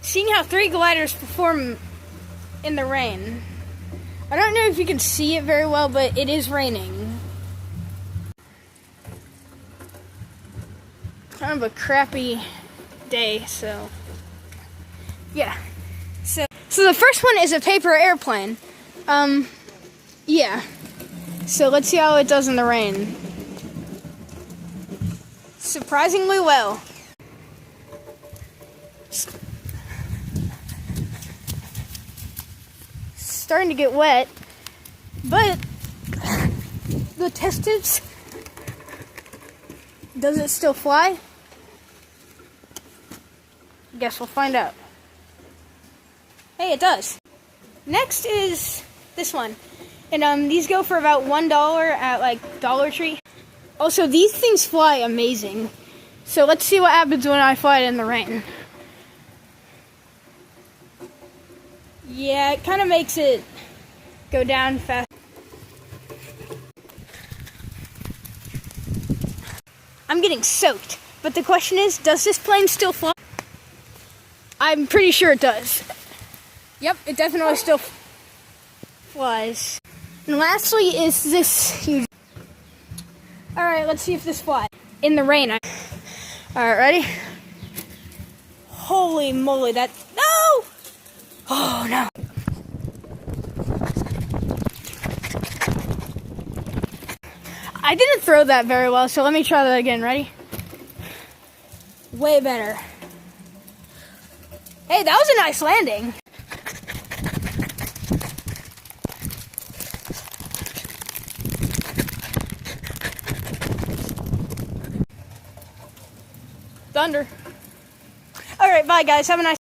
seeing how 3 gliders perform in the rain. I don't know if you can see it very well, but it is raining. Kind of a crappy day, so yeah. So the first one is a paper airplane. Yeah. So let's see how it does in the rain. Surprisingly well. Starting to get wet, but the test tubes, does it still fly? Guess we'll find out. Hey, it does. Next is this one, and these go for about $1 at like Dollar Tree. Also, these things fly amazing. So let's see what happens when I fly it in the rain. Yeah, it kind of makes it go down fast. I'm getting soaked, but the question is, does this plane still fly? I'm pretty sure it does. Yep, it definitely still flies. And lastly is this huge... Alright, let's see if this flies. In the rain. Alright, ready? Holy moly, that... No! Oh, no. I didn't throw that very well, so let me try that again. Ready? Way better. Hey, that was a nice landing. Thunder. All right, bye, guys. Have a nice